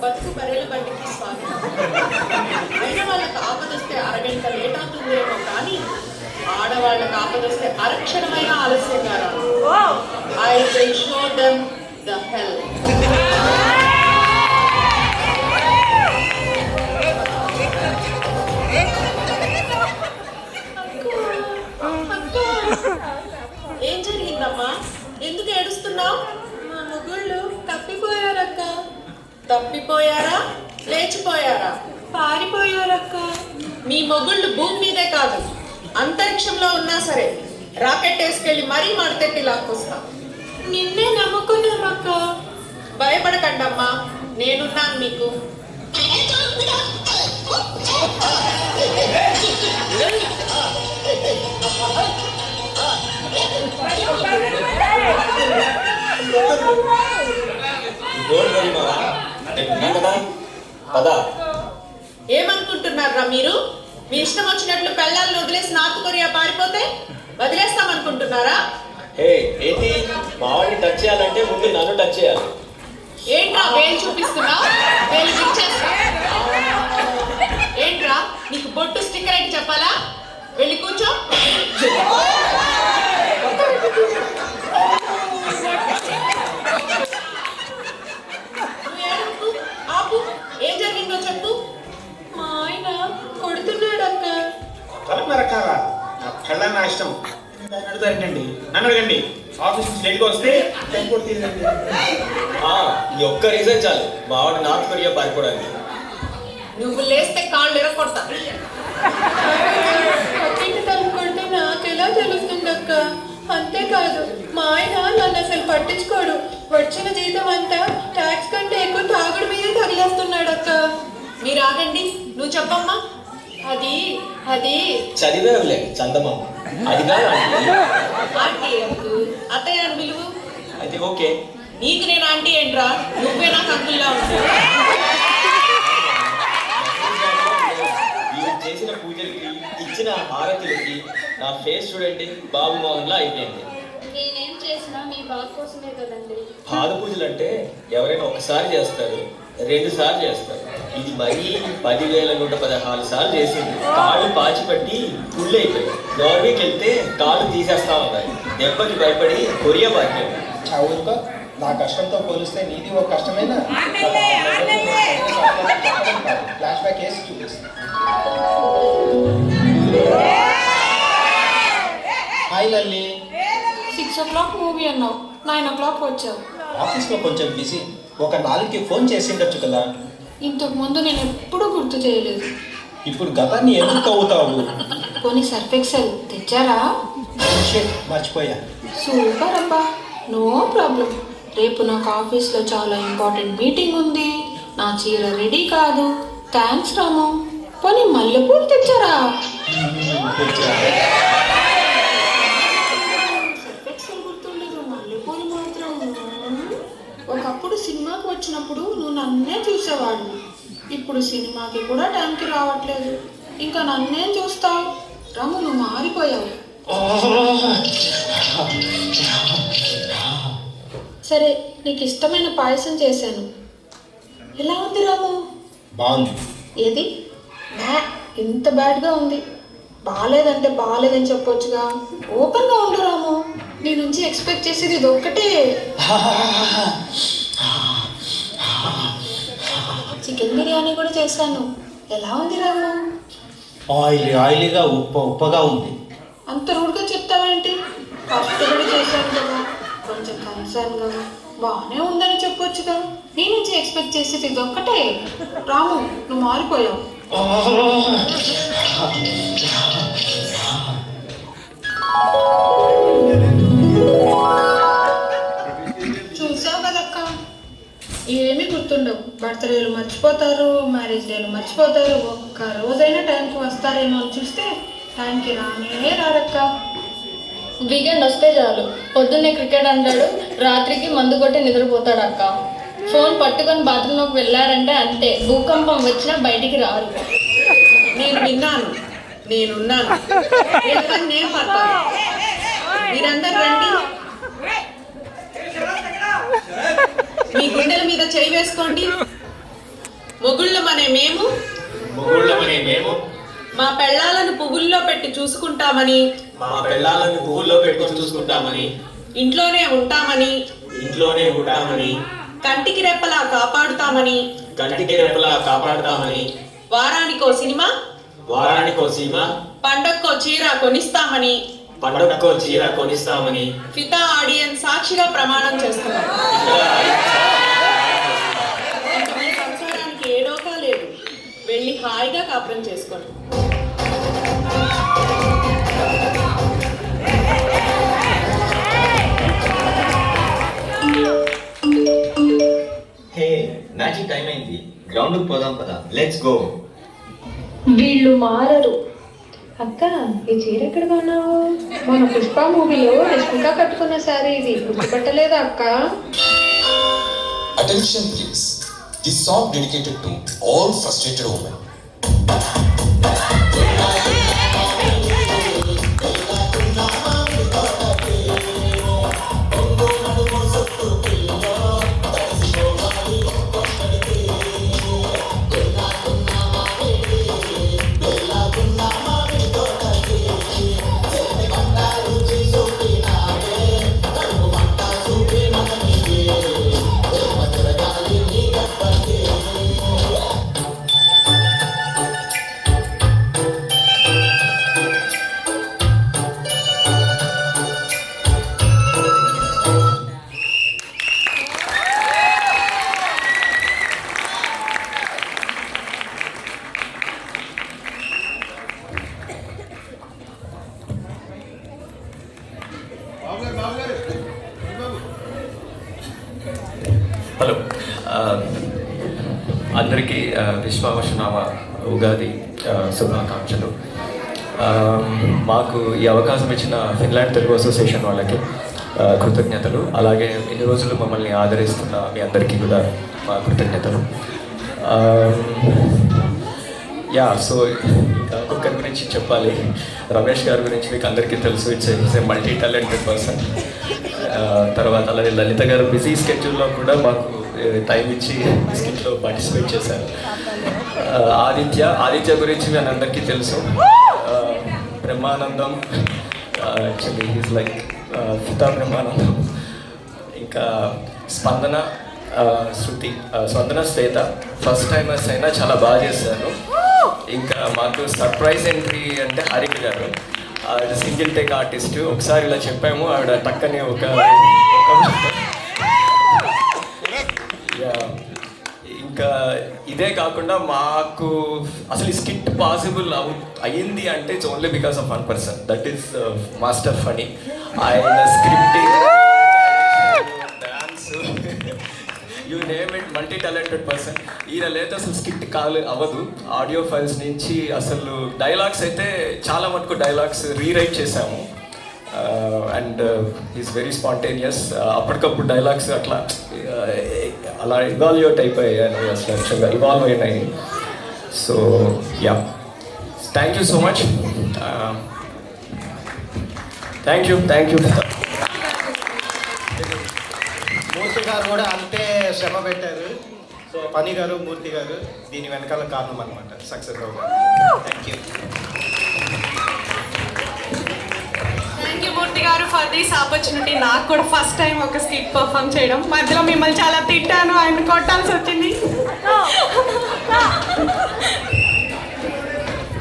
బతుకు బర్రెల బండికి స్వాగతం. అయిన వాళ్ళకి ఆపదొస్తే అరగంట లేట్ అవుతుందేమో కానీ ఆడవాళ్ళకి ఆపదొస్తే అరక్షణమైన ఆలస్యంగా రాదు. I will show them the hell. ఏం జరిగిందమ్మా? ఎందుకు ఏడుస్తున్నావు? మా మొగుళ్ళు తప్పిపోయారక్క. తప్పిపోయారా? లేచిపోయారా? పారిపోయారక్క. మీ మొగుళ్ళు భూమి మీదే కాదు అంతరిక్షంలో ఉన్నా సరే రాకెట్ వేసుకెళ్ళి మరీ మడతెట్టి లాక్కొస్తా. నిన్నే నమ్ముకున్నామక్క. భయపడకండమ్మా, నేనున్నాను మీకు. ఏమనుకుంటున్నారా మీరు? మీ ఇష్టం వచ్చినట్లు పెళ్ళాలను వదిలేసి నార్త్ కొరియా పారిపోతే వదిలేస్తామనుకుంటున్నారా? ఏంటి మా వాడిని టచ్ చేయాలంటే ముందు నన్ను టచ్ చేయాలి. ఏంట్రా వేలు చూపిస్తున్నావు? వేలు ఇచ్చేస్తా. ఏంట్రా నీకు బొట్టు స్టిక్కర్ అయితే చెప్పాలా? వెళ్ళి కూర్చో. ఆపు. ఏం జరిగిందో చెప్పు. మా ఆయన కొడుతున్నాడక్క. తలపరకాలా నా కళ్ళ నా ఇష్టం అడుగుతారండి. నన్ను అడగండి. ఆఫీస్ నుంచి లేట్గా వస్తే టెంపోర్ట్ తీరండి. ఈ ఒక్క రీజన్ చాలు మా వాడు నార్త్ కొరియా పారిపోవడానికి. నువ్వు లేస్తే కాళ్ళు ఎరగొడతా. పక్కింటి తలుపు కొడితే నాకెలా తెలుస్తుందక్క? అంతేకాదు మా ఆయన నన్ను అసలు పట్టించుకోడు. వచ్చిన జీతం అంతా ట్యాక్స్ కంటే ఎక్కువ తాగుడు మీదే తగిలేస్తున్నాడక్క. మీరు ఆగండి, నువ్వు చెప్పమ్మా. అది అది చదివేవులే చందమామ. అది కాదు ఆంటీ ఎందుకు? అత్తయ్య అని పిలువు. అయితే ఓకే. నీకు నేను ఆంటీ ఏంట్రా? నువ్వే నాకు అంకుల్లా ఉంటావు. వీళ్ళు చేసిన పూజలకి ఇచ్చిన హారతులకి నా ఫేస్ చూడండి బాబు మోహన్లా అయిపోయింది. నేనేం చేసినా మీ బాబు కోసమే కదండి. పాద పూజలు అంటే ఎవరైనా ఒకసారి చేస్తారు, 2 సార్లు చేస్తారు. ఇది మరీ 10,116 సార్లు చేసింది. కాళ్ళు పాచిపట్టి ఫుల్ అయిపోయి నార్వేకి వెళ్తే కాళ్ళు తీసేస్తా ఉన్నాయి. దెబ్బకి భయపడి కొరియా పారిపోయింది. చదువుకో, నా కష్టంతో పోలిస్తే నీది ఒక కష్టమేనా? ఫ్లాష్ బ్యాక్ వేసి చూపిస్తా. హాయ్ లల్లి. 6 o'clock మూవీ అన్నావు, 9 o'clock వచ్చావు. ఆఫీస్లో కొంచెం బిజీ. ఒక 4కి ఫోన్ చేసిండొచ్చు కదా. ఇంతకు ముందు నేను ఎప్పుడూ గుర్తు చేయలేదు. ఇప్పుడు గతాన్ని ఎందుకు అవుతావు? కొన్ని సర్ఫ్ ఎక్సెల్ తెచ్చారా? మర్చిపోయా. సూపర్ అబ్బా, నో ప్రాబ్లం. రేపు నాకు ఆఫీస్లో చాలా ఇంపార్టెంట్ మీటింగ్ ఉంది. నా చీర రెడీ కాదు. థ్యాంక్స్ రాము. పోనీ మల్లెపూలు తెచ్చారా? సర్ఫ్ ఎక్సెల్ గుర్తుండదు, మల్లెపూలు మాత్రం. ఒకప్పుడు సినిమాకి వచ్చినప్పుడు నువ్వు నన్నే చూసేవాడు. ఇప్పుడు సినిమాకి కూడా టైంకి రావట్లేదు. ఇంకా నన్నేం చూస్తావు? రాము, నువ్వు మారిపోయావు. సరే, నీకు ఇష్టమైన పాయసం చేశాను. ఎలా ఉంది రాము? బాగుంది. ఏది? ఇంత బ్యాడ్గా ఉంది. బాగాలేదంటే బాగాలేదని చెప్పొచ్చుగా. ఓపెన్గా ఉండు రాము. నీ నుంచి ఎక్స్పెక్ట్ చేసేది ఇది ఒక్కటే. చికెన్ బిర్యానీ కూడా చేశాను. ఎలా ఉంది రాము? ఆయిలీగా ఉప్పగా ఉంది. అంత రూడ్గా చెప్తావేంటి? కష్టపడి చేశాను కదా, కొంచెం కన్సర్న్గా. బాగానే ఉందని చెప్పొచ్చుగా. నీ నుంచి ఎక్స్పెక్ట్ చేసేది ఇది ఒక్కటే. రాము, నువ్వు మారిపోయావు. చూసావు కదక్క, ఏమీ గుర్తుండవు. బర్త్డేలు మర్చిపోతారు, మ్యారేజ్ డేలు మర్చిపోతారు. ఒక్క రోజైనా టైంకి వస్తారేమో అని చూస్తే టైంకి రానే రారక్క. వీకెండ్ వస్తే చాలు, పొద్దున్నే క్రికెట్ అంటాడు, రాత్రికి మందు కొట్టి నిద్రపోతాడు అక్క. ఫోన్ పట్టుకొని బాత్రూంలోకి వెళ్ళారంటే అంతే, భూకంపం వచ్చినా బయటికి రారు. నేను విన్నాను, నేనున్నాను. నేను పడతాను. మీరందరూ రండి. మీ గుండెల మీద చేయి వేసుకోండి. మొగుళ్ళమనే మేము మొగుళ్ళమనే మేము మా పెళ్ళాలను పువ్వుల్లో పెట్టి చూసుకుంటామని, మా పెళ్ళాలను పువ్వుల్లో పెట్టి చూసుకుంటామని, ఇంట్లోనే ఉంటామని, ఇంట్లోనే ఉంటామని, కంటికి రెప్పలా కాపాడుతామని, కంటికి రెప్పలా కాపాడుతామని, వారానికో సినిమా, వారానికో సినిమా, పండక్కో చీర కొనిస్తామని, పండగకో చీర కొనిస్తామని ఫితా ఆడియన్స్ సాక్షిగా ప్రమాణం చేస్తున్నాం. ఇంక మీ సంసారానికి ఏ డోకా లేదు. వెళ్ళి హాయిగా కాపురం చేసుకోండి. హే మ్యాచింగ్ టైం అయింది, గ్రౌండ్కి పోదాం పదా, లెట్స్ గో. వీళ్ళు మారరు. అక్క, ఈ చీర ఎక్కడ కొన్నావు? మన పుష్ప మూవీలో రష్మిక కట్టుకున్న సారీ ఇది, గుర్తుపట్టలేదా అక్క? Attention please. This song dedicated to all frustrated women. Hello, అందరికీ విశ్వావసనామ ఉగాది శుభాకాంక్షలు. మాకు ఈ అవకాశం ఇచ్చిన ఫిన్లాండ్ తెలుగు అసోసియేషన్ వాళ్ళకి కృతజ్ఞతలు. అలాగే ఇన్ని రోజులు మమ్మల్ని ఆదరిస్తున్న మీ అందరికీ కూడా మా కృతజ్ఞతలు. సో ఇంకా ఒక్కొక్కరి గురించి చెప్పాలి. రమేష్ గారి గురించి మీకు అందరికీ తెలుసు, it's a multi talented person. తర్వాత అలాగే లలిత గారు బిజీ స్కెడ్యూల్లో కూడా మాకు టైం ఇచ్చి స్కిట్లో పార్టిసిపేట్ చేశారు. ఆదిత్య గురించి మీ అందరికీ తెలుసు. బ్రహ్మానందం, యాక్చువల్లీ ఈజ్ లైక్ ఫితా బ్రహ్మానందం. ఇంకా స్పందన, శృతి, స్పందన, శ్వేత ఫస్ట్ టైమర్స్ అయినా చాలా బాగా చేశారు. ఇంకా మాకు సర్ప్రైజ్ ఎంట్రీ అంటే హారిక గారు, ఆవిడ సింగిల్ టేక్ ఆర్టిస్ట్. ఒకసారి ఇలా చెప్పాము, ఆవిడ టక్కని ఒక ఇంకా ఇదే కాకుండా మాకు అసలు ఈ స్కిట్ పాసిబుల్ అయ్యింది అంటే it's only because of one person, that is master funny. ఆయన scripting, dance, you name it, multi talented person. ఈయన లేదా అసలు స్కిట్ అవ్వదు. ఆడియో ఫైల్స్ నుంచి అసలు డైలాగ్స్ అయితే చాలా మటుకు డైలాగ్స్ రీరైట్ చేశాము. And is very spontaneous. అప్పటికప్పుడు డైలాగ్స్ అలా ఇవాల్యుయేట్ అయిపోయాయి, అసలు యాక్చువల్గా ఇవాల్వ్ అయినాయి. So thank you so much. Thank you. Murthy గారు కూడా అంతే శ్రమ పెట్టారు. సో పని గారు, మూర్తి గారు దీని వెనకాల కారణం అనమాట సక్సెస్ అవ్వడానికి. Thank you. Thank you Murthy గారు ఫర్ దిస్ ఆపర్చునిటీ. నాకు కూడా ఫస్ట్ టైం ఒక స్కిట్ పర్ఫామ్ చేయడం. మధ్యలో మిమ్మల్ని చాలా తిట్టాను,